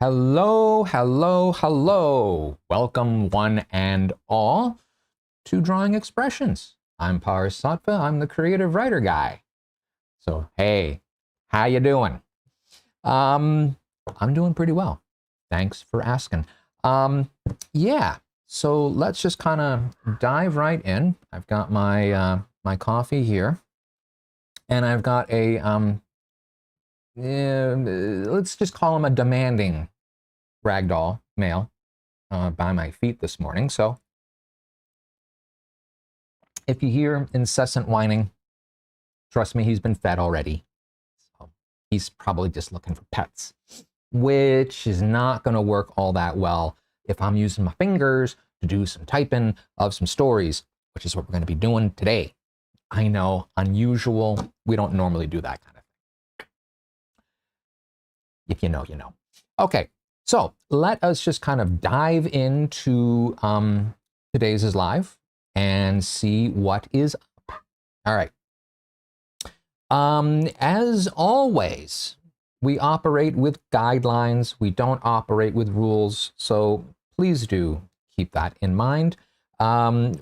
Hello, hello, hello. Welcome one and all to Drawing Expressions. I'm Parz. I'm the creative writer guy. So, hey, how you doing? I'm doing pretty well. Thanks for asking. Yeah, so let's just kind of dive right in. I've got my my coffee here, and I've got a let's just call him a demanding ragdoll male by my feet this morning. So if you hear incessant whining, trust me, he's been fed already. So he's probably just looking for pets, which is not going to work all that well if I'm using my fingers to do some typing of some stories, which is what we're going to be doing today. I know, unusual. We don't normally do that kind of thing. If you know, you know. Okay. So let us just kind of dive into today's is live and see what is up. All right. As always, we operate with guidelines. We don't operate with rules. So please do keep that in mind. Yeah,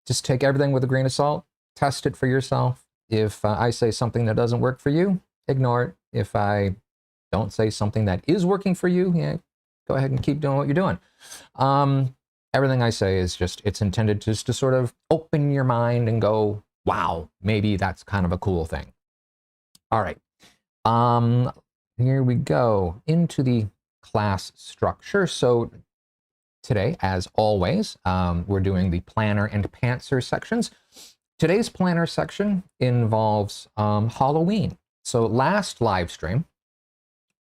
just take everything with a grain of salt. Test it for yourself. If I say something that doesn't work for you, ignore it. If I don't say something that is working for you, yeah, go ahead and keep doing what you're doing. Everything I say is just, it's intended just to sort of open your mind and go, wow, maybe that's kind of a cool thing. All right. Here we go into the class structure. So today, as always, we're doing the planner and pantser sections. Today's planner section involves Halloween. So last live stream,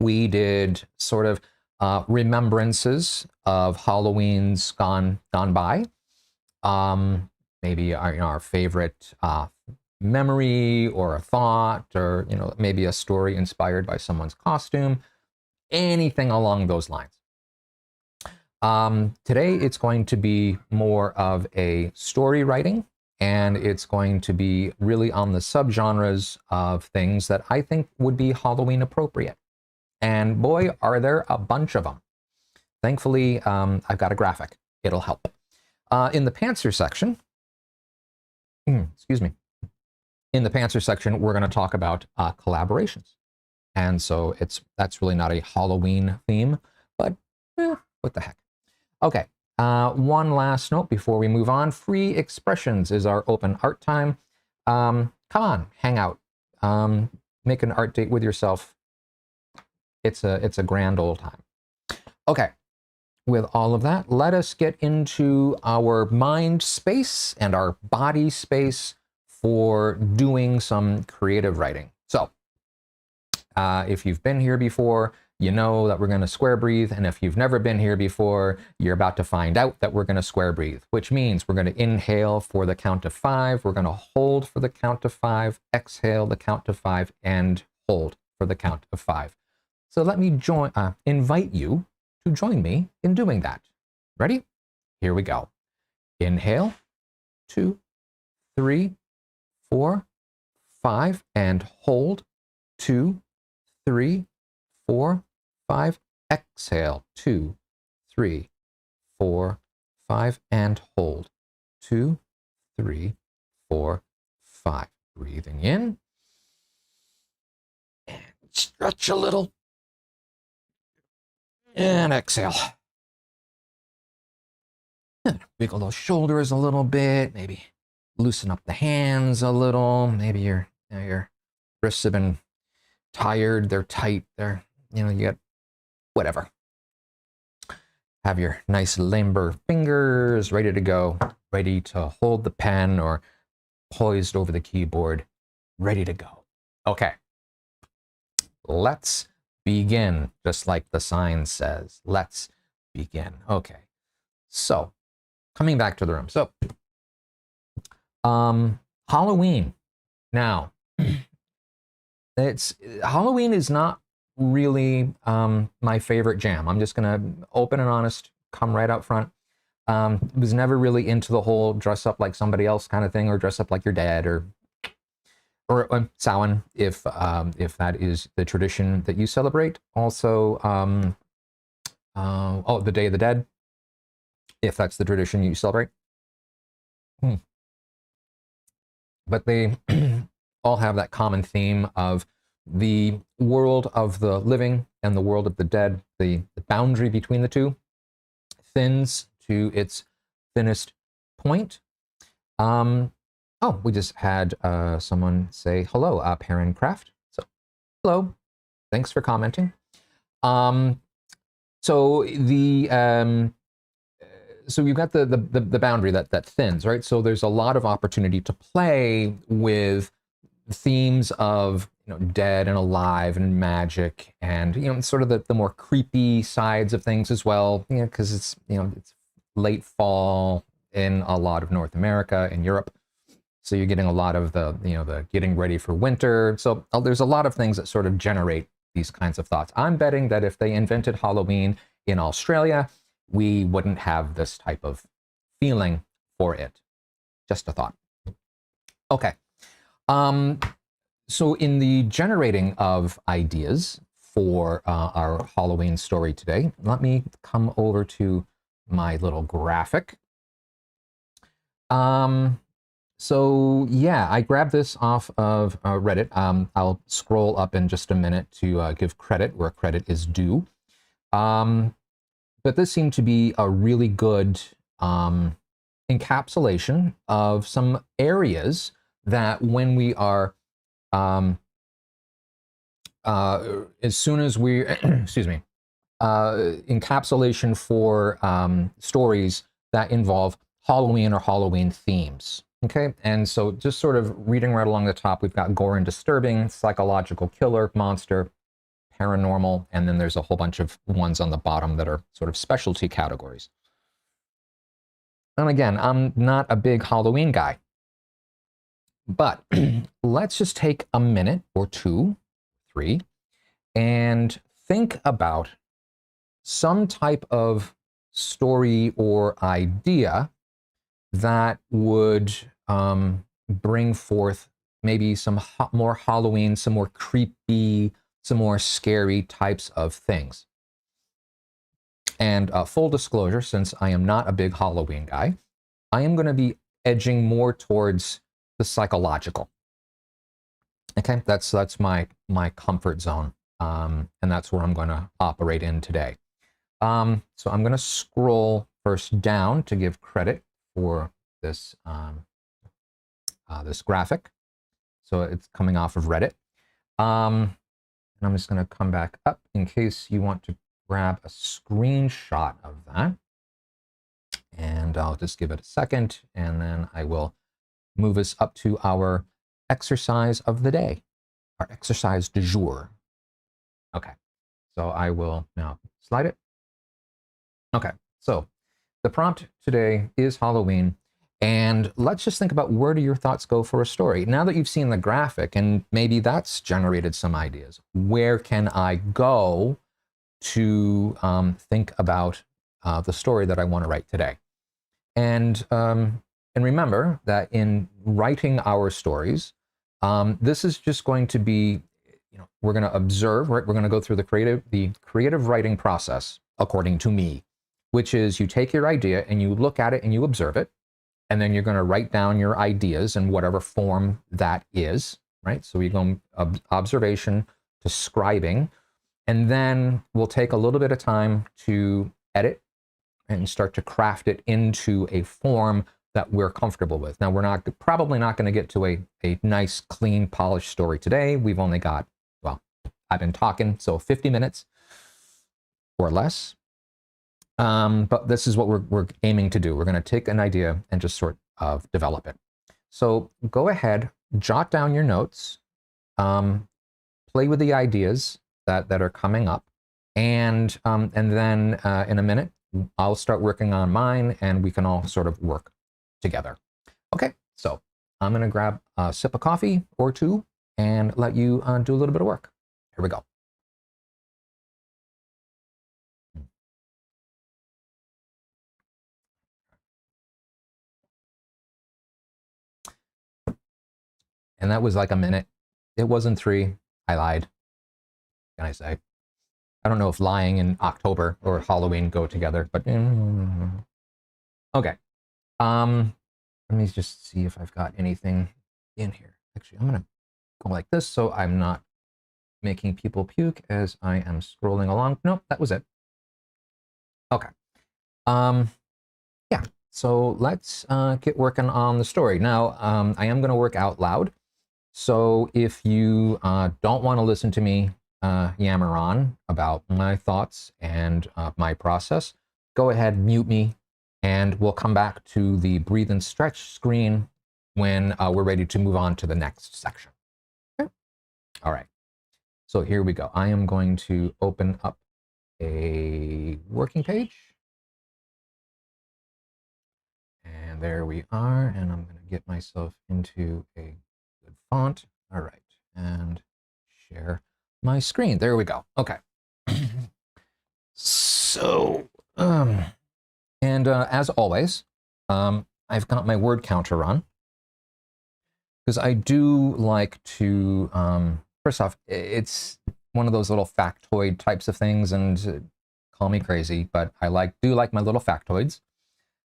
we did sort of remembrances of Halloween's gone by. Maybe our favorite memory or a thought, or maybe a story inspired by someone's costume, anything along those lines. Today it's going to be more of a story writing, and it's going to be really on the subgenres of things that I think would be Halloween appropriate. And boy, are there a bunch of them. Thankfully, I've got a graphic. It'll help. In the pantser section, excuse me. In the pantser section, we're going to talk about collaborations. And so that's really not a Halloween theme, but what the heck. Okay, one last note before we move on. Free Expressions is our open art time. Come on, hang out. Make an art date with yourself. It's a grand old time. Okay, with all of that, let us get into our mind space and our body space for doing some creative writing. So if you've been here before, you know that we're going to square breathe. And if you've never been here before, you're about to find out that we're going to square breathe, which means we're going to inhale for the count of 5. We're going to hold for the count of 5, exhale the count of 5, and hold for the count of 5. So let me invite you to join me in doing that. Ready? Here we go. Inhale, 2, 3, 4, 5, and hold, 2, 3, 4, 5. Exhale, 2, 3, 4, 5, and hold, 2, 3, 4, 5. Breathing in, and stretch a little. And exhale. Wiggle those shoulders a little bit. Maybe loosen up the hands a little. Maybe your wrists have been tired. They're tight. They're, you got whatever. Have your nice limber fingers ready to go, ready to hold the pen or poised over the keyboard, ready to go. Okay. Let's begin, just like the sign says. Let's begin. Okay. So, coming back to the room. So, Halloween. Now, Halloween is not really my favorite jam. I'm just gonna open and honest, come right up front. Was never really into the whole dress up like somebody else kind of thing, or dress up like your dad, or or Samhain, if that is the tradition that you celebrate. Also, oh, the Day of the Dead, if that's the tradition you celebrate. But they all have that common theme of the world of the living and the world of the dead. The boundary between the two thins to its thinnest point. Oh, we just had someone say hello, Perrin Craft. So, hello, thanks for commenting. So so you've got the boundary that thins, right? So there's a lot of opportunity to play with themes of, you know, dead and alive and magic, and, you know, sort of the more creepy sides of things as well, you know, because it's, you know, it's late fall in a lot of North America and Europe. So you're getting a lot of the, you know, the getting ready for winter. So there's a lot of things that sort of generate these kinds of thoughts. I'm betting that if they invented Halloween in Australia, we wouldn't have this type of feeling for it. Just a thought. Okay. So in the generating of ideas for our Halloween story today, let me come over to my little graphic. So yeah, I grabbed this off of Reddit. I'll scroll up in just a minute to give credit where credit is due. But this seemed to be a really good encapsulation of some areas that when we are, as soon as we, excuse me, encapsulation for stories that involve Halloween or Halloween themes. Okay, and so just sort of reading right along the top, we've got gore and disturbing, psychological killer, monster, paranormal, and then there's a whole bunch of ones on the bottom that are sort of specialty categories. And again, I'm not a big Halloween guy, but let's just take a minute or two, three, and think about some type of story or idea that would bring forth maybe some more Halloween, some more creepy, some more scary types of things. And full disclosure, since I am not a big Halloween guy, I am going to be edging more towards the psychological. Okay, that's my comfort zone, and that's where I'm going to operate in today. So I'm going to scroll first down to give credit for this this graphic. So it's coming off of Reddit. And I'm just going to come back up in case you want to grab a screenshot of that. And I'll just give it a second, and then I will move us up to our exercise of the day, our exercise du jour. Okay, so I will now slide it. Okay, so the prompt today is Halloween, and let's just think about, where do your thoughts go for a story? Now that you've seen the graphic and maybe that's generated some ideas, where can I go to think about the story that I want to write today? And remember that in writing our stories, this is just going to be, you know, we're going to observe, right? We're going to go through the creative writing process, according to me, which is you take your idea and you look at it and you observe it, and then you're going to write down your ideas in whatever form that is, right? So we go observation to scribing, and then we'll take a little bit of time to edit and start to craft it into a form that we're comfortable with. Now, we're probably not going to get to a nice, clean, polished story today. We've only got, well, I've been talking, so 50 minutes or less. But this is what we're aiming to do. We're going to take an idea and just sort of develop it. So go ahead, jot down your notes, play with the ideas that are coming up, and then in a minute, I'll start working on mine, and we can all sort of work together. Okay, so I'm going to grab a sip of coffee or two and let you do a little bit of work. Here we go. And that was like a minute. It wasn't 3. I lied. What can I say? I don't know if lying and October or Halloween go together, but okay. Let me just see if I've got anything in here. Actually, I'm gonna go like this so I'm not making people puke as I am scrolling along. Nope, that was it. Okay. Yeah. So let's get working on the story. Now, I am going to work out loud. So if you don't want to listen to me yammer on about my thoughts and my process, go ahead, mute me, and we'll come back to the breathe and stretch screen when we're ready to move on to the next section. Okay. All right. So here we go. I am going to open up a working page. And there we are. And I'm going to get myself into a good font. All right. And share my screen. There we go. Okay. So, as always, I've got my word counter on because I do like to, first off, it's one of those little factoid types of things, and call me crazy, but I do like my little factoids.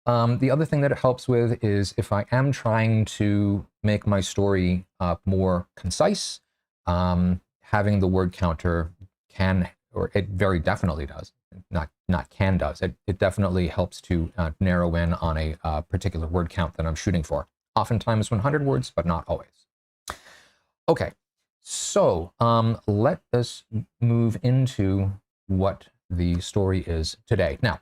The other thing that it helps with is if I am trying to make my story more concise, having the word counter can, or it very definitely does, not can does, it definitely helps to narrow in on a particular word count that I'm shooting for. Oftentimes 100 words, but not always. Okay, so let us move into what the story is today. Now,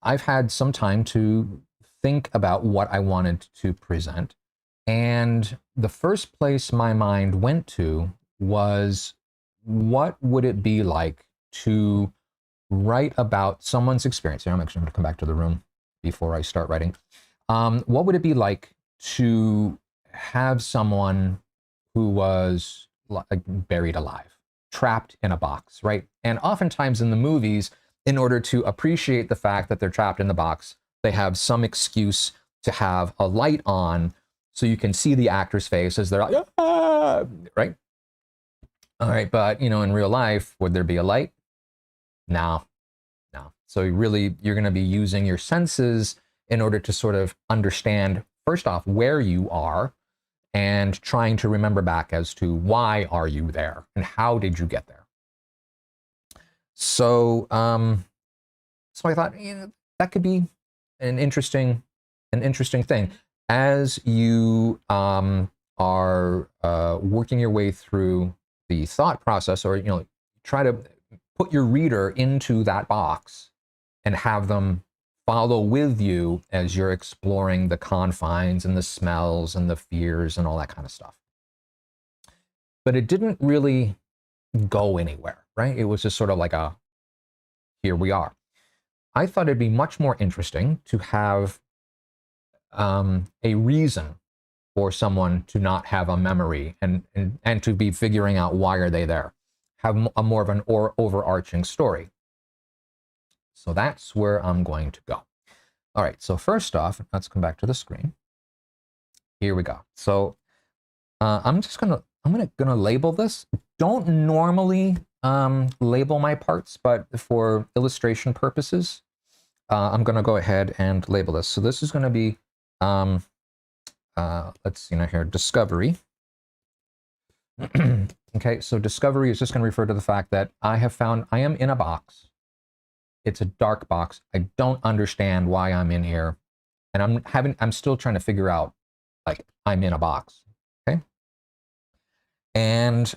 I've had some time to think about what I wanted to present, and the first place my mind went to was, what would it be like to write about someone's experience? Here, I'm actually going to come back to the room before I start writing. What would it be like to have someone who was buried alive, trapped in a box, right? And oftentimes in the movies, in order to appreciate the fact that they're trapped in the box, they have some excuse to have a light on so you can see the actor's face as they're like, ah! Right? All right, but in real life, would there be a light? No. So you're going to be using your senses in order to sort of understand, first off, where you are, and trying to remember back as to why are you there and how did you get there. So, so I thought, that could be an interesting thing as you are working your way through the thought process, or try to put your reader into that box and have them follow with you as you're exploring the confines and the smells and the fears and all that kind of stuff. But it didn't really go anywhere, right? It was just sort of like here we are. I thought it'd be much more interesting to have a reason for someone to not have a memory and to be figuring out why are they there. Have more of an overarching story. So that's where I'm going to go. All right, so first off, let's come back to the screen. Here we go. So I'm gonna label this. Don't normally label my parts, but for illustration purposes, I'm gonna go ahead and label this. So this is gonna be, let's see now here, discovery. Okay, so discovery is just gonna refer to the fact that I am in a box. It's a dark box. I don't understand why I'm in here. And I'm still trying to figure out, like, I'm in a box, okay? And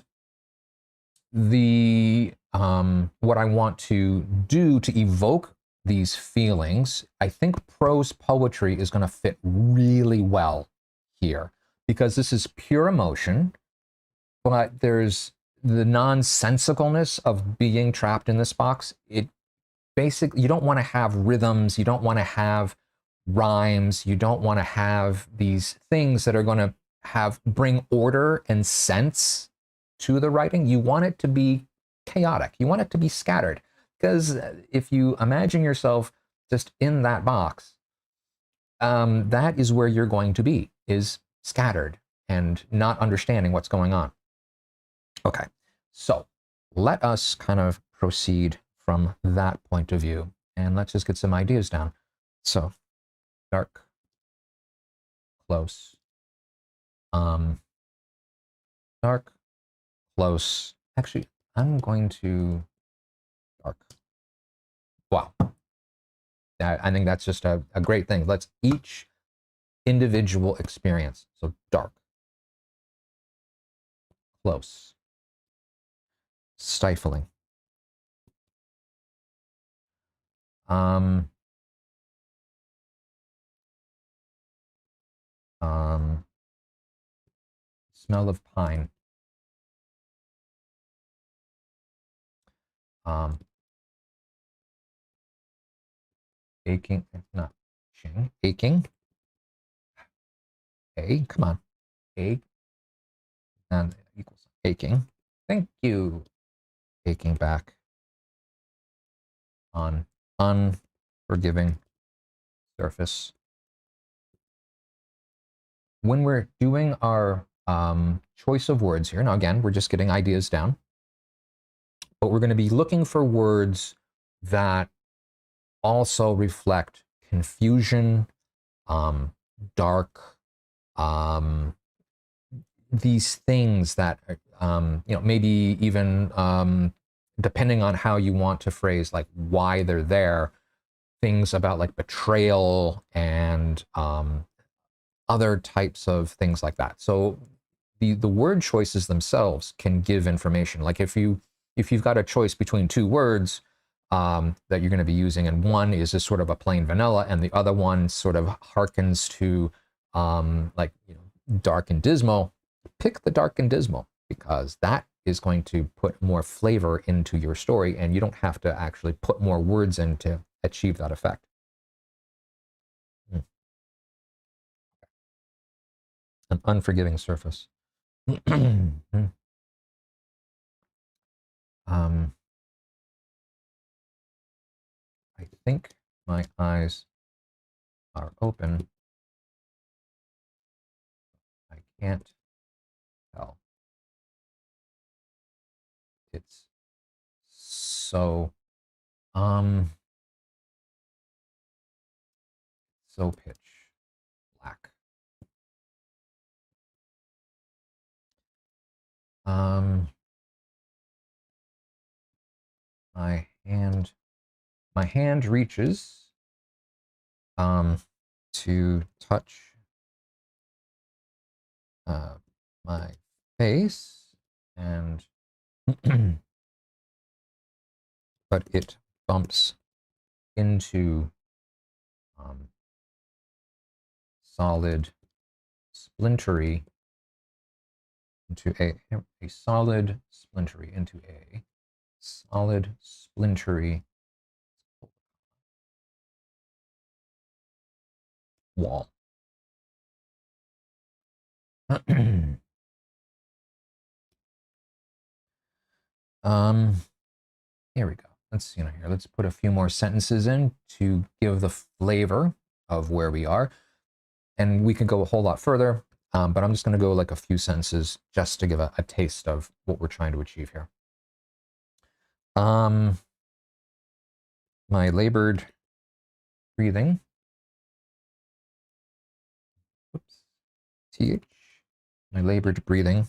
what I want to do to evoke these feelings, I think prose poetry is going to fit really well here, because this is pure emotion, but there's the nonsensicalness of being trapped in this box. Basically, you don't want to have rhythms, you don't want to have rhymes, you don't want to have these things that are going to bring order and sense to the writing. You want it to be chaotic, you want it to be scattered, because if you imagine yourself just in that box, that is where you're going to be, is scattered and not understanding what's going on. Okay, so let us kind of proceed from that point of view, and let's just get some ideas down. So dark, close, dark, close. Actually, I'm going to dark. Wow. I think that's just a great thing. Let's each individual experience. So dark, close, stifling. Um, smell of pine. Aching, not ching, aching. A, come on. A, and equals aching. Thank you. Aching back on unforgiving surface. When we're doing our choice of words here, now again, we're just getting ideas down, but we're going to be looking for words that also reflect confusion, dark, these things that, maybe even depending on how you want to phrase like why they're there, things about like betrayal and other types of things like that. So the word choices themselves can give information. Like if you've got a choice between two words that you're going to be using, and one is just sort of a plain vanilla, and the other one sort of harkens to dark and dismal, pick the dark and dismal, because that is going to put more flavor into your story, and you don't have to actually put more words in to achieve that effect. An unforgiving surface. I think my eyes are open. I can't tell. It's so so pitch black. My hand reaches to touch my face, and but it bumps into solid splintery into a solid splintery into a solid splintery wall. Here we go. Let's see here. Let's put a few more sentences in to give the flavor of where we are. And we can go a whole lot further, but I'm just going to go like a few sentences just to give a taste of what we're trying to achieve here. My labored breathing. Oops. TH. My labored breathing.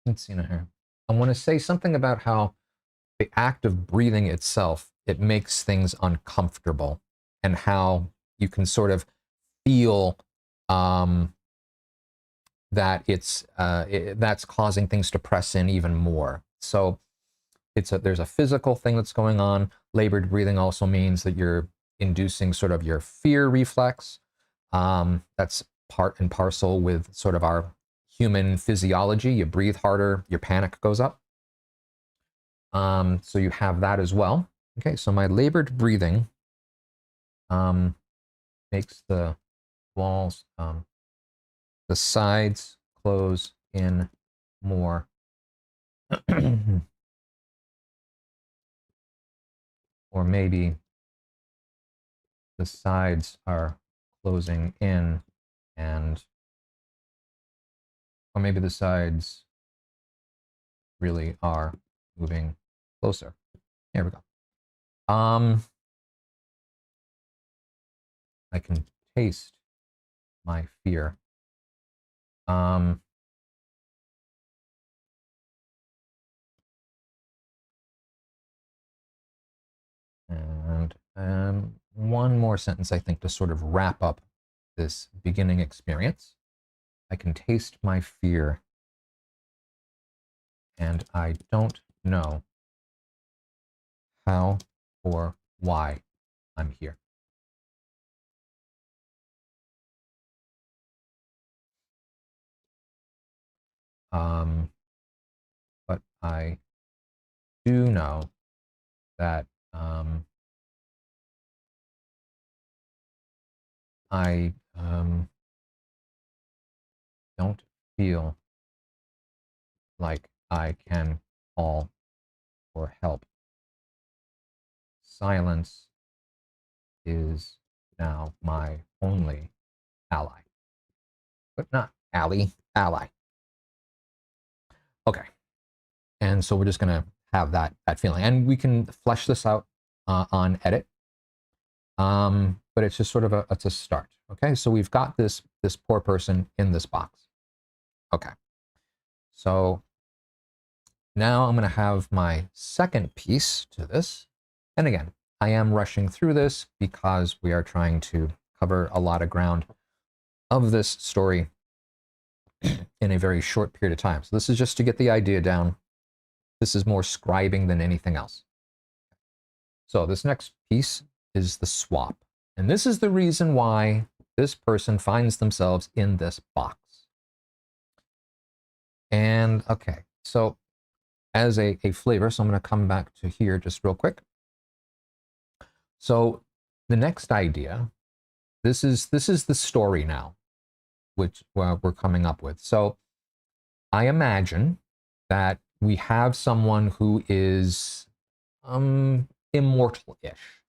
Let's see here. I want to say something about how the act of breathing itself, it makes things uncomfortable, and how you can sort of feel that that's causing things to press in even more. So there's a physical thing that's going on. Labored breathing also means that you're inducing sort of your fear reflex. That's part and parcel with sort of our human physiology. You breathe harder, your panic goes up. So you have that as well. Okay, so my labored breathing makes the walls, the sides close in more or maybe the sides are closing in and, or maybe the sides really are moving closer. Here we go. I can taste my fear. And one more sentence, I think, to sort of wrap up this beginning experience. I can taste my fear, and I don't know how or why I'm here. But I do know that I don't feel like I can call for help. Silence is now my only ally. But not ally, ally. Okay. And so we're just going to have that feeling. And we can flesh this out on edit. But it's just sort of it's a start. Okay, so we've got this poor person in this box. Okay. So now I'm going to have my second piece to this. And again, I am rushing through this because we are trying to cover a lot of ground of this story in a very short period of time. So this is just to get the idea down. This is more scribing than anything else. So this next piece is the swap. And this is the reason why this person finds themselves in this box. And okay, so as a flavor, so I'm going to come back to here just real quick. So the next idea, this is the story now, which we're coming up with. So I imagine that we have someone who is immortal-ish,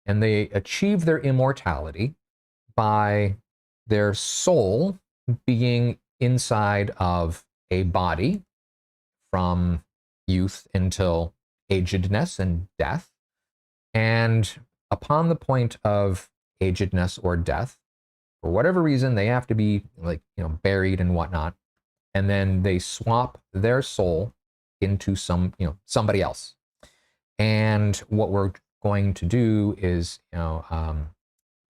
and they achieve their immortality by their soul being inside of a body from youth until agedness and death. And upon the point of agedness or death, for whatever reason, they have to be buried and whatnot. And then they swap their soul into somebody else. And what we're going to do is,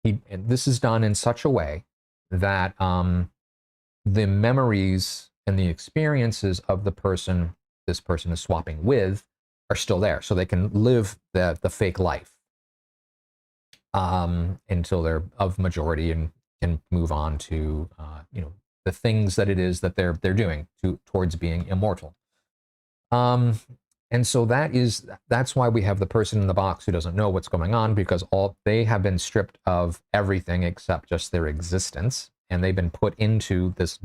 this is done in such a way that the memories and the experiences of the person this person is swapping with are still there, so they can live the fake life until they're of majority and can move on to the things that it is that they're doing towards being immortal. And so that's why we have the person in the box who doesn't know what's going on, because they have been stripped of everything except just their existence, and they've been put into this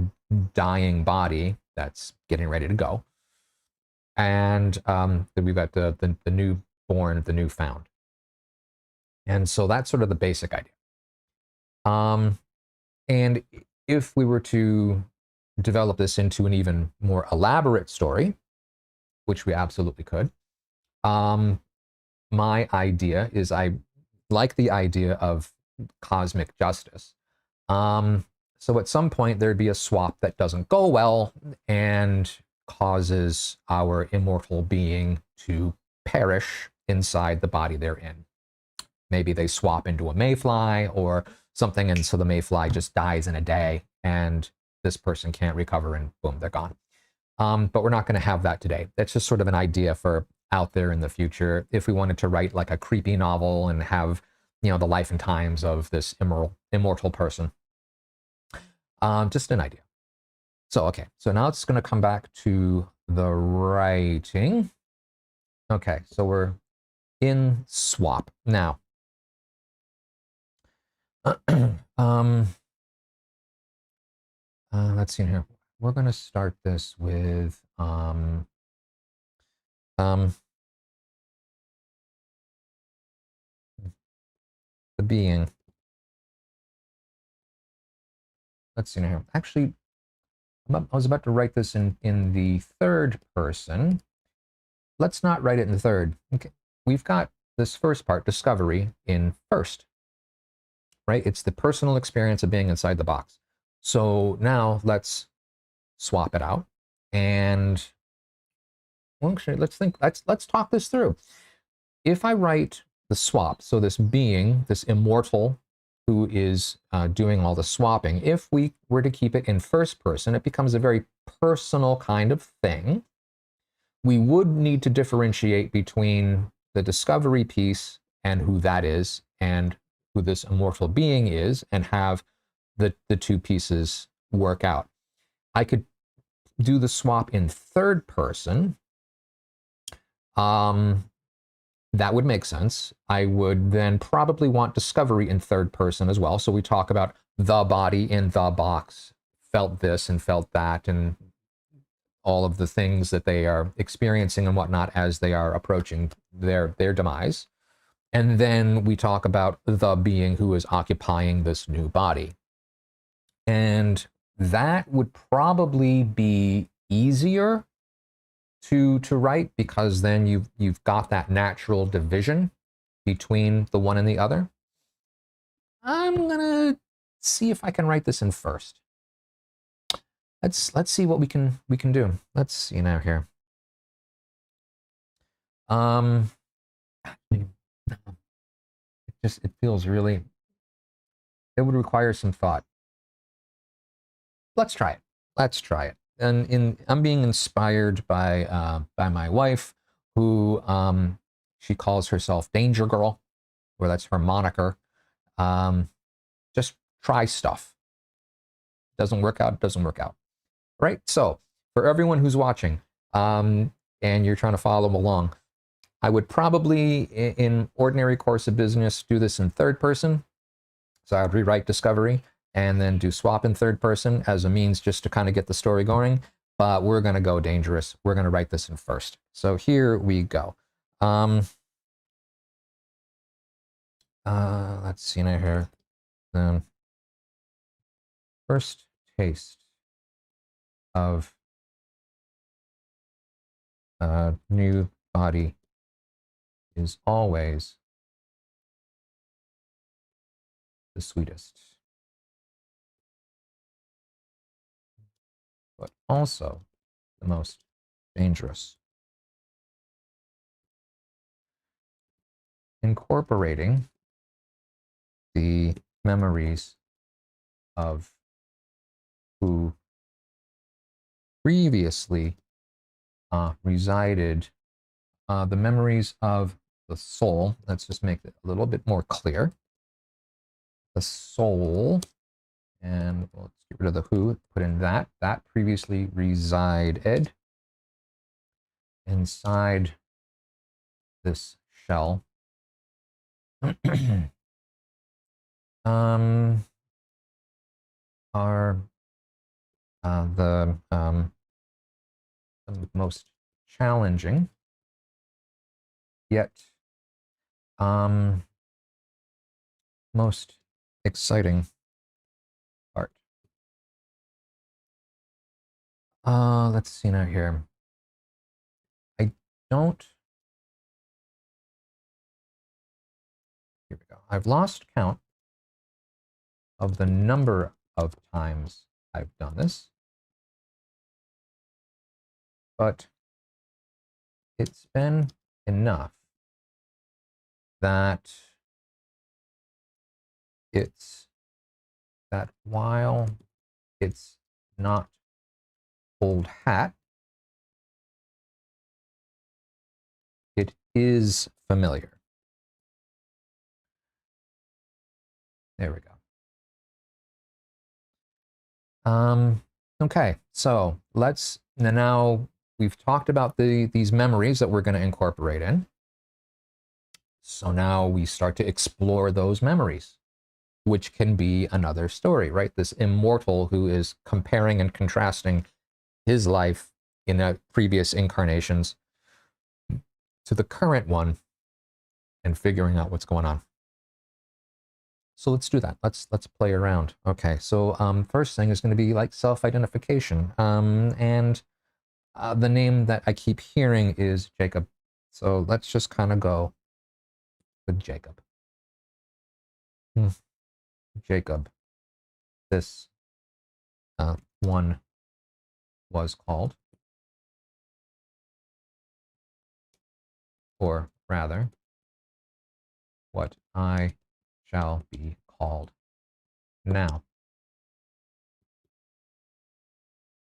dying body that's getting ready to go. And we've got the newborn, the newfound. And so that's sort of the basic idea. And if we were to develop this into an even more elaborate story, which we absolutely could, my idea is I like the idea of cosmic justice. So at some point there'd be a swap that doesn't go well and causes our immortal being to perish inside the body they're in. Maybe they swap into a mayfly or something, and so the mayfly just dies in a day, and this person can't recover, and boom, they're gone. But we're not going to have that today. That's just sort of an idea for out there in the future. If we wanted to write like a creepy novel and have, the life and times of this immortal person. Just an idea. So, okay. So now it's going to come back to the writing. Okay. So we're in swap. Now, let's see here. We're going to start this with being. Let's see now. Actually, I was about to write this in the third person. Let's not write it in the third. Okay. We've got this first part, discovery, in first, right? It's the personal experience of being inside the box. So now let's swap it out. And well, actually, let's talk this through. If I write the swap, so this being, this immortal who is doing all the swapping, if we were to keep it in first person, it becomes a very personal kind of thing. We would need to differentiate between the discovery piece and who that is, and who this immortal being is, and have the two pieces work out. I could do the swap in third person. That would make sense. I would then probably want discovery in third person as well. So we talk about the body in the box felt this and felt that, and all of the things that they are experiencing and whatnot as they are approaching their demise. And then we talk about the being who is occupying this new body. And that would probably be easier to write, because then you've got that natural division between the one and the other. I'm gonna see if I can write this in first. Let's see what we can do. Let's see now here. It feels really, it would require some thought. Let's try it. Let's try it. And I'm being inspired by my wife, who she calls herself Danger Girl, or that's her moniker. Just try stuff. Doesn't work out, doesn't work out. Right? So for everyone who's watching, and you're trying to follow along, I would probably, in ordinary course of business, do this in third person. So I would rewrite discovery and then do swap in third person as a means just to kind of get the story going. But we're going to go dangerous. We're going to write this in first. So here we go. Let's see now here. First taste of a new body is always the sweetest, but also the most dangerous. Incorporating the memories of who previously resided, the memories of the soul. Let's just make it a little bit more clear. The soul, and let's get rid of the who, put in that previously resided inside this shell. Are the most challenging, yet most exciting part. Let's see now here. I don't. Here we go. I've lost count of the number of times I've done this, but it's been enough that while it's not old hat, it is familiar. There we go. Okay, so let's, now we've talked about these memories that we're going to incorporate in. So now we start to explore those memories, which can be another story, right? This immortal who is comparing and contrasting his life in previous incarnations to the current one and figuring out what's going on. So let's do that. Let's play around. Okay, so first thing is going to be like self-identification. And the name that I keep hearing is Jacob. So let's just kind of go with Jacob. Jacob. This one was called, or rather, what I shall be called now.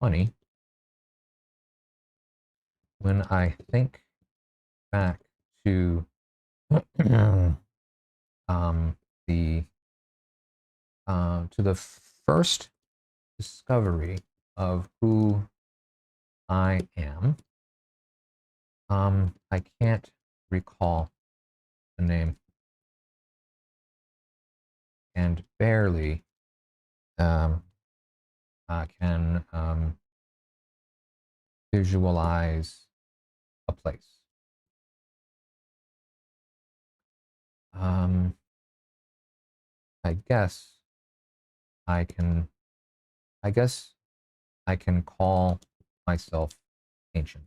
Funny, when I think back to the first discovery of who I am, I can't recall the name, and barely I can visualize a place. I guess I can call myself ancient.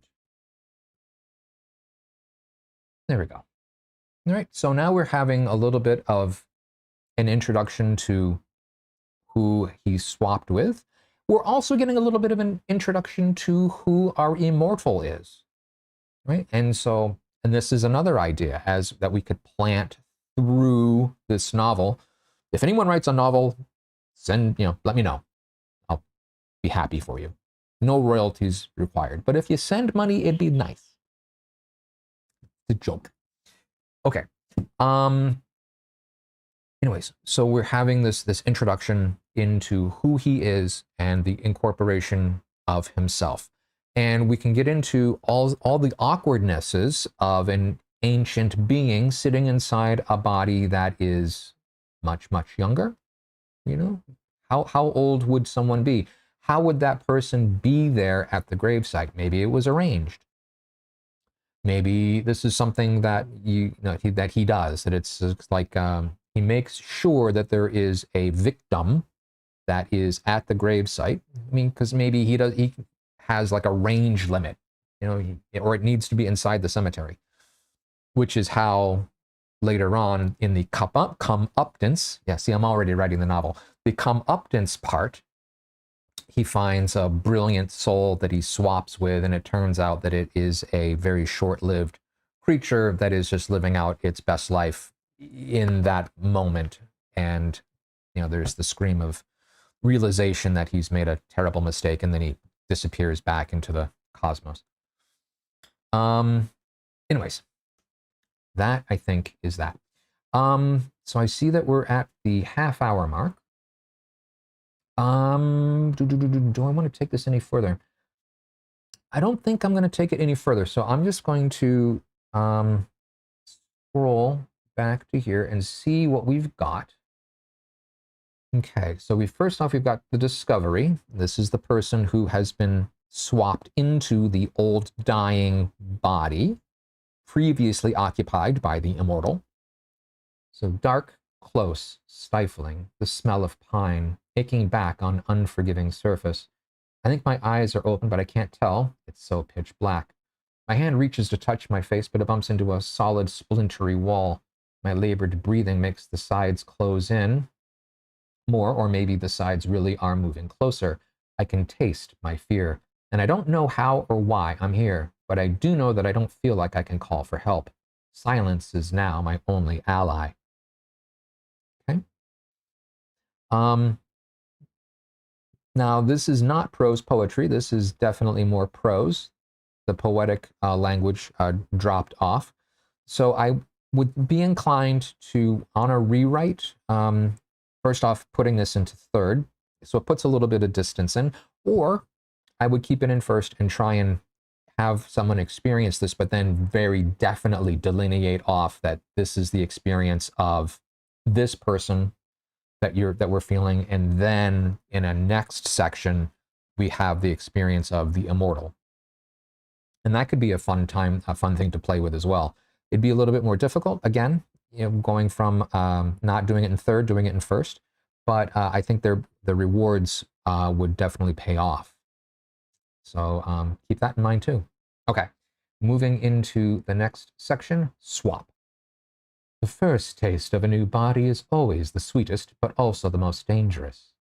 There we go. All right, so now we're having a little bit of an introduction to who he swapped with. We're also getting a little bit of an introduction to who our immortal is, right? And this is another idea that we could plant through this novel. If anyone writes a novel, let me know. I'll be happy for you. No royalties required. But if you send money, it'd be nice. It's a joke. Okay. Anyways, so we're having this introduction into who he is and the incorporation of himself. And we can get into all the awkwardnesses of an ancient being sitting inside a body that is much, much younger. You know, how old would someone be? How would that person be there at the gravesite? Maybe it was arranged. Maybe this is something that that he does, that it's like he makes sure that there is a victim that is at the gravesite. I mean, because maybe he has like a range limit, or it needs to be inside the cemetery, which is how later on in the comeuppance, yeah, see, I'm already writing the novel. The comeuppance part, he finds a brilliant soul that he swaps with, and it turns out that it is a very short-lived creature that is just living out its best life in that moment. And there's the scream of realization that he's made a terrible mistake, and then he disappears back into the cosmos. Anyways, that I think is that. So I see that we're at the half-hour mark. Do I want to take this any further? I don't think I'm going to take it any further. So I'm just going to scroll back to here and see what we've got. Okay, so first off, we've got the discovery. This is the person who has been swapped into the old dying body, previously occupied by the immortal. So dark, close, stifling, the smell of pine, aching back on unforgiving surface. I think my eyes are open, but I can't tell. It's so pitch black. My hand reaches to touch my face, but it bumps into a solid, splintery wall. My labored breathing makes the sides close in more, or maybe the sides really are moving closer. I can taste my fear, and I don't know how or why I'm here, but I do know that I don't feel like I can call for help. Silence is now my only ally. Okay. Now, this is not prose poetry. This is definitely more prose. The poetic language dropped off. So I would be inclined to, on a rewrite, first off, putting this into third. So it puts a little bit of distance in. Or I would keep it in first and try and have someone experience this, but then very definitely delineate off that this is the experience of this person that we're feeling, and then in a next section we have the experience of the immortal. And that could be a fun thing to play with as well. It'd be a little bit more difficult, again, going from not doing it in third, doing it in first. But I think the rewards would definitely pay off. So keep that in mind too. Okay, moving into the next section, swap. The first taste of a new body is always the sweetest, but also the most dangerous.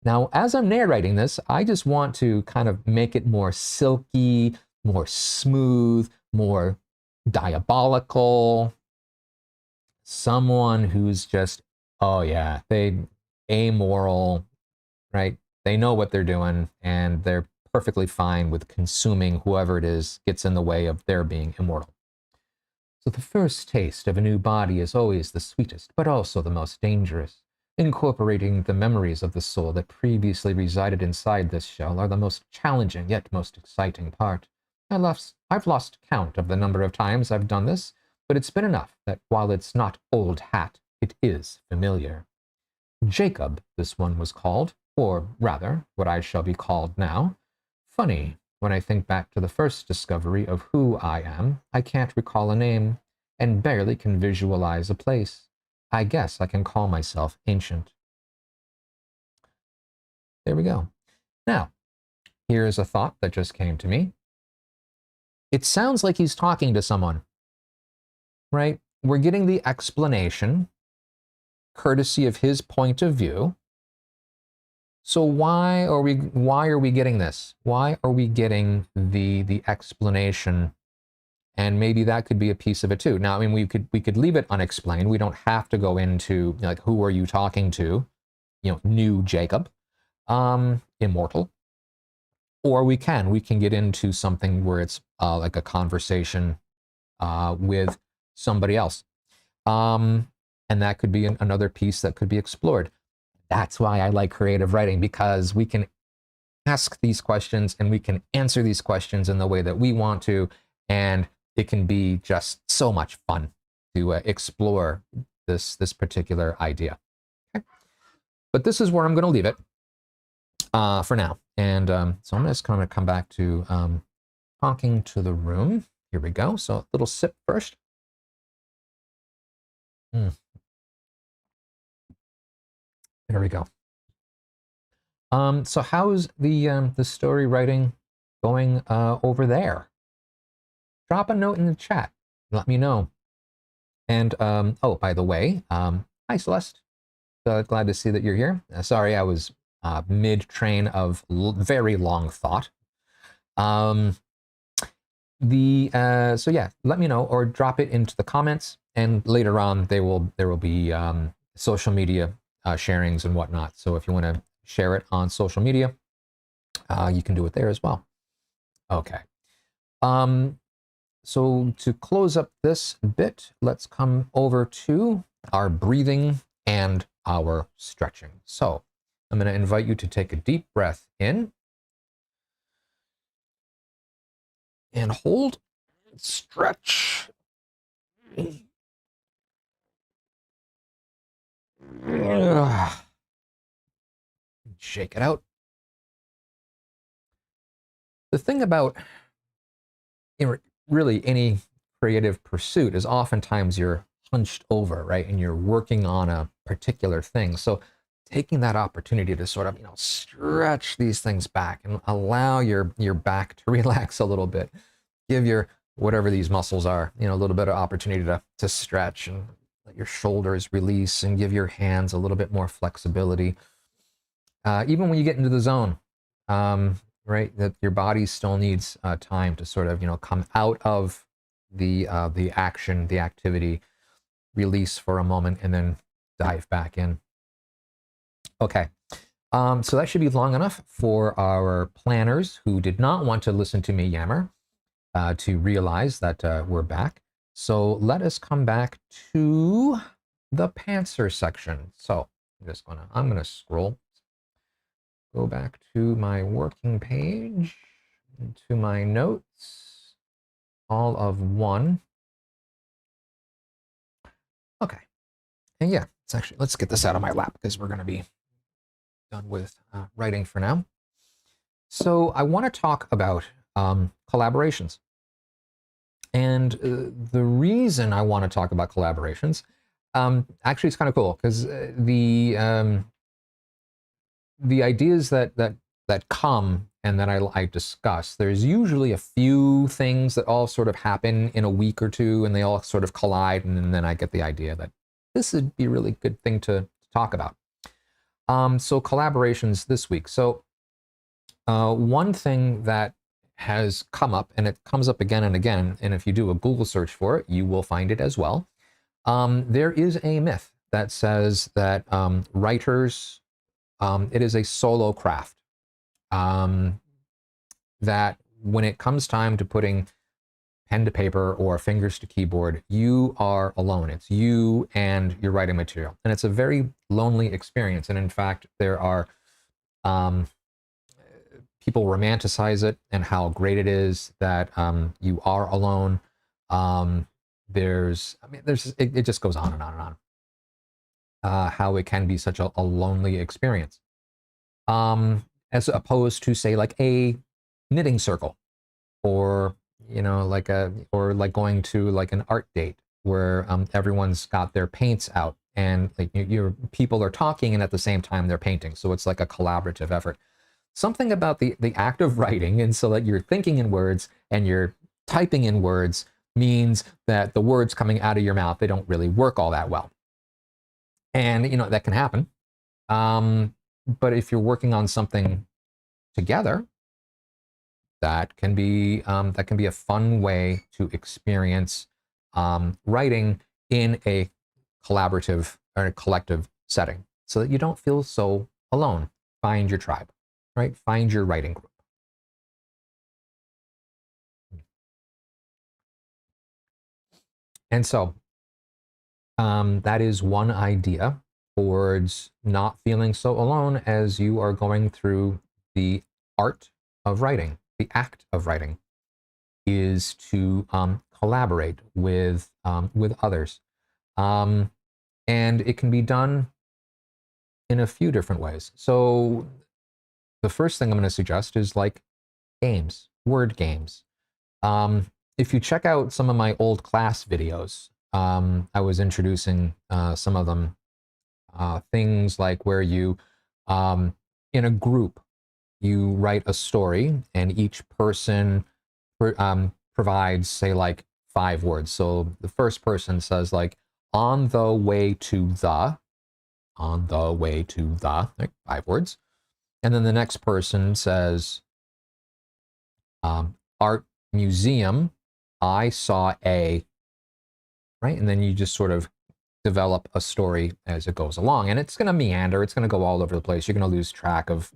Now, as I'm narrating this, I just want to kind of make it more silky, more smooth, more diabolical. Someone who's just, oh yeah, they amoral, right? They know what they're doing, and they're perfectly fine with consuming whoever it is gets in the way of their being immortal. So the first taste of a new body is always the sweetest, but also the most dangerous. Incorporating the memories of the soul that previously resided inside this shell are the most challenging yet most exciting part. I've lost count of the number of times I've done this, but it's been enough that while it's not old hat, it is familiar. Jacob, this one was called, or rather, what I shall be called now. Funny, when I think back to the first discovery of who I am, I can't recall a name, and barely can visualize a place. I guess I can call myself ancient. There we go. Now, here's a thought that just came to me. It sounds like he's talking to someone, right? We're getting the explanation, courtesy of his point of view. So why are we getting this? Why are we getting the explanation? And maybe that could be a piece of it too. Now, I mean, we could leave it unexplained. We don't have to go into like, who are you talking to? New Jacob, immortal. Or we can get into something where it's like a conversation with somebody else. And that could be another piece that could be explored. That's why I like creative writing, because we can ask these questions and we can answer these questions in the way that we want to, and it can be just so much fun to explore this particular idea. Okay? But this is where I'm going to leave it for now. And so I'm just going to come back to talking to the room. Here we go. So a little sip first. There we go. So how's the story writing going over there? Drop a note in the chat. Let me know. And oh, by the way, hi Celeste. Glad to see that you're here. Sorry, I was mid-train of very long thought. So yeah, let me know or drop it into the comments, and later on there will be social media sharings and whatnot. So if you want to share it on social media, you can do it there as well. Okay. So to close up this bit, let's come over to our breathing and our stretching. So I'm going to invite you to take a deep breath in and hold, stretch. Shake it out. The thing about really any creative pursuit is oftentimes you're hunched over, right? And you're working on a particular thing. So taking that opportunity to sort of, stretch these things back and allow your back to relax a little bit. Give your, whatever these muscles are, a little bit of opportunity to stretch, and let your shoulders release, and give your hands a little bit more flexibility. Even when you get into the zone, right, that your body still needs time to sort of, come out of the action, the activity, release for a moment, and then dive back in. Okay, so that should be long enough for our planners who did not want to listen to me yammer to realize that we're back. So let us come back to the pantser section. So I'm gonna scroll, go back to my working page, to my notes, all of one. Okay, and yeah, let's get this out of my lap because we're gonna be done with writing for now. So I want to talk about collaborations. And the reason I want to talk about collaborations, actually, it's kind of cool because the ideas that come and that I discuss, there's usually a few things that all sort of happen in a week or two, and they all sort of collide, and then I get the idea that this would be a really good thing to talk about. So collaborations this week. So one thing that has come up, and it comes up again and again, and if you do a Google search for it, you will find it as well. There is a myth that says that writers, it is a solo craft. That when it comes time to putting pen to paper or fingers to keyboard, you are alone. It's you and your writing material. And it's a very lonely experience. And in fact, there are people romanticize it and how great it is that you are alone. It just goes on and on and on. How it can be such a lonely experience. As opposed to, say, like a knitting circle, or like going to like an art date where everyone's got their paints out, and like your people are talking and at the same time they're painting, so it's like a collaborative effort. Something about the act of writing, and so that you're thinking in words and you're typing in words, means that the words coming out of your mouth, they don't really work all that well, and that can happen. But if you're working on something together, that can be a fun way to experience writing in a collaborative or a collective setting, so that you don't feel so alone. Find your tribe, right? Find your writing group. And so that is one idea towards not feeling so alone as you are going through the art of writing. The act of writing is to collaborate with others, and it can be done in a few different ways. So the first thing I'm going to suggest is like games, word games. If you check out some of my old class videos, I was introducing some of them. Things like where you, in a group, you write a story, and each person provides, say, like 5 words. So the first person says, like, on the way to the, like 5 words. And then the next person says, art museum, I saw a, right? And then you just sort of develop a story as it goes along, and it's going to meander. It's going to go all over the place. You're going to lose track of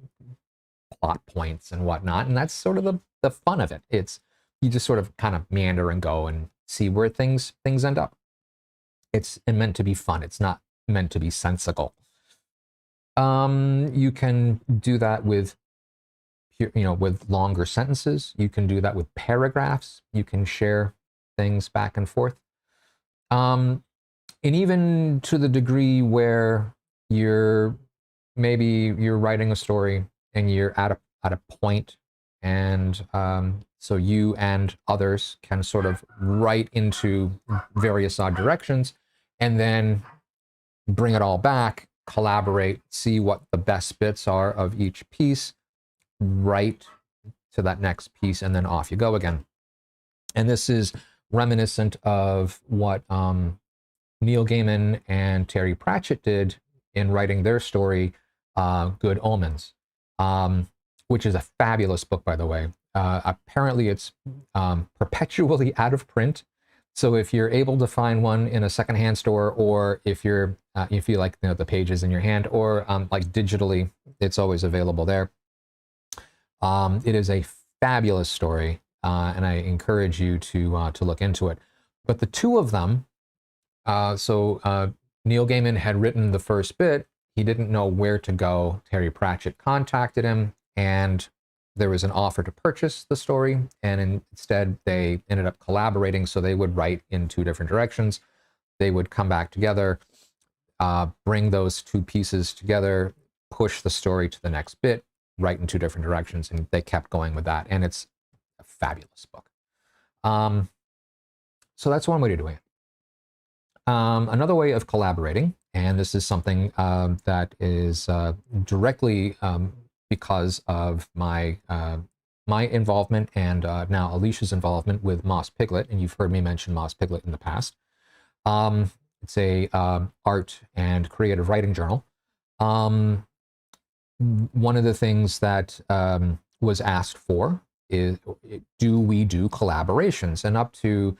plot points and whatnot, and that's sort of the fun of it. It's, you just sort of kind of meander and go and see where things end up. It's meant to be fun. It's not meant to be sensical. You can do that with with longer sentences. You can do that with paragraphs. You can share things back and forth. And even to the degree where maybe you're writing a story and you're at a point, and so you and others can sort of write into various odd directions, and then bring it all back, collaborate, see what the best bits are of each piece, write to that next piece, and then off you go again. And this is reminiscent of what Neil Gaiman and Terry Pratchett did in writing their story, Good Omens, which is a fabulous book, by the way. Apparently, it's perpetually out of print. So if you're able to find one in a secondhand store, or if you like the pages in your hand, or like digitally, it's always available there. It is a fabulous story, and I encourage you to look into it. But the two of them, Neil Gaiman had written the first bit. He didn't know where to go. Terry Pratchett contacted him, and there was an offer to purchase the story, and instead they ended up collaborating, so they would write in 2 different directions. They would come back together, bring those 2 pieces together, push the story to the next bit, write in 2 different directions, and they kept going with that, and it's a fabulous book. So that's one way to do it. Another way of collaborating, and this is something that is directly because of my my involvement and now Alicia's involvement with Moss Piglet, and you've heard me mention Moss Piglet in the past. It's a art and creative writing journal. One of the things that was asked for is, do we do collaborations? And up to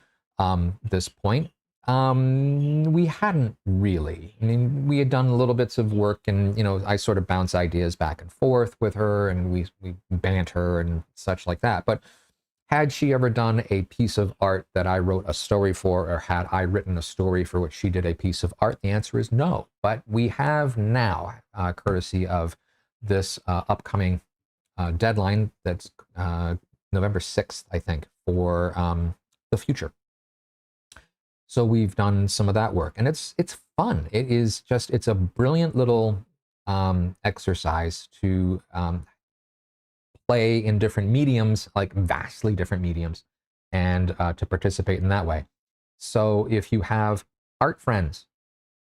this point, we hadn't really. I mean, we had done little bits of work, and I sort of bounce ideas back and forth with her, and we banter and such like that. But had she ever done a piece of art that I wrote a story for, or had I written a story for which she did a piece of art? The answer is no. But we have now, courtesy of this upcoming deadline that's November 6th, I think, for the future. So we've done some of that work, and it's fun. It is just, it's a brilliant little exercise to play in different mediums, like vastly different mediums, and to participate in that way. So if you have art friends,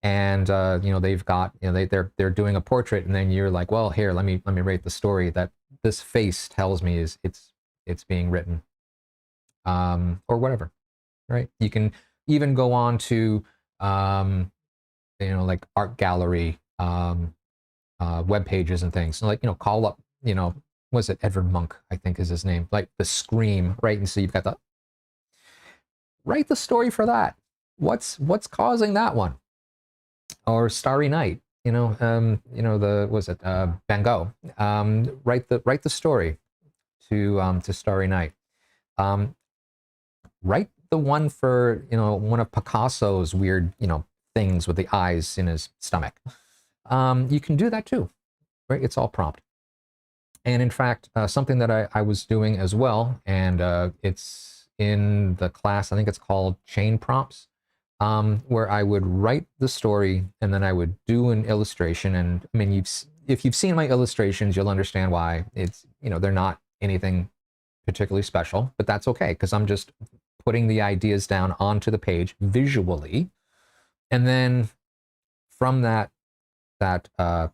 and they've got, they're doing a portrait, and then you're like, well, here, let me write the story that this face tells me is it's being written, or whatever, right? You can even go on to like art gallery web pages and things, like call up, was it Edvard Munch, I think is his name, like the Scream, right? And so you've got the, write the story for that. What's causing that one? Or Starry Night, the, was it Van Gogh? Write the story to Starry Night. Write the one for one of Picasso's weird things with the eyes in his stomach. You can do that too, right? It's all prompt. And in fact, something that I was doing as well, and it's in the class, I think it's called Chain Prompts, where I would write the story and then I would do an illustration. And I mean, if you've seen my illustrations, you'll understand why. It's, they're not anything particularly special, but that's okay, because I'm just putting the ideas down onto the page visually. And then from that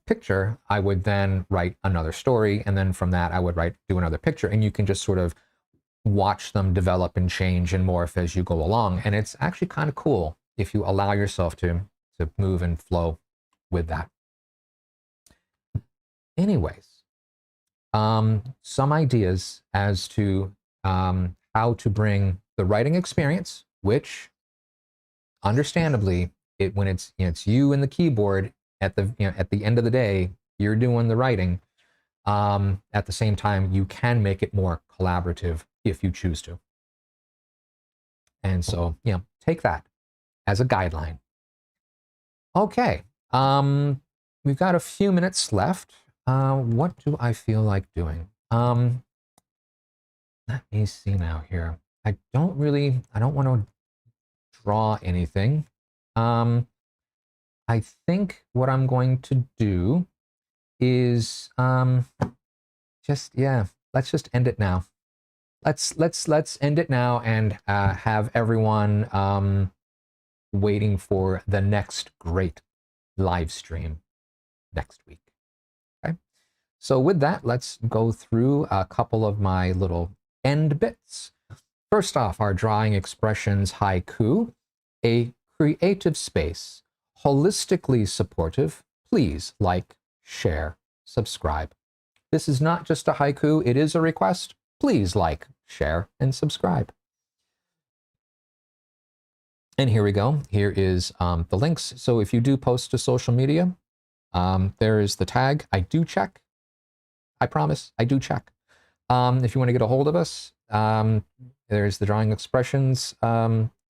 picture, I would then write another story. And then from that, I would do another picture. And you can just sort of watch them develop and change and morph as you go along. And it's actually kind of cool if you allow yourself to move and flow with that. Anyways, some ideas as to how to bring the writing experience, which understandably, when it's you and the keyboard at the at the end of the day, you're doing the writing. At the same time, you can make it more collaborative if you choose to. And so, take that as a guideline. Okay, we've got a few minutes left. What do I feel like doing? Let me see now here. I don't want to draw anything. I think what I'm going to do is let's just end it now. Let's end it now and have everyone waiting for the next great live stream next week. Okay. So with that, let's go through a couple of my little end bits. First off, our drawing expressions haiku, a creative space, holistically supportive. Please like, share, subscribe. This is not just a haiku, it is a request. Please like, share, and subscribe. And here we go. Here is the links. So if you do post to social media, there is the tag. I do check. I promise, I do check. If you want to get a hold of us, there's the Drawing Expressions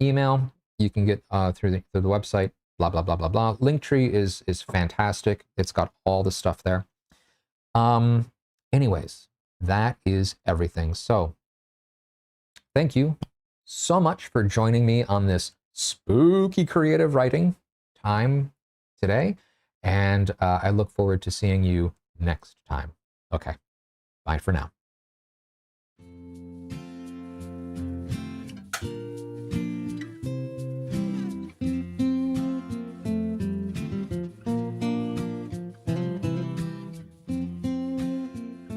email. You can get through the website, blah, blah, blah, blah, blah. Linktree is fantastic. It's got all the stuff there. Anyways, that is everything. So thank you so much for joining me on this spooky creative writing time today. And I look forward to seeing you next time. Okay, bye for now.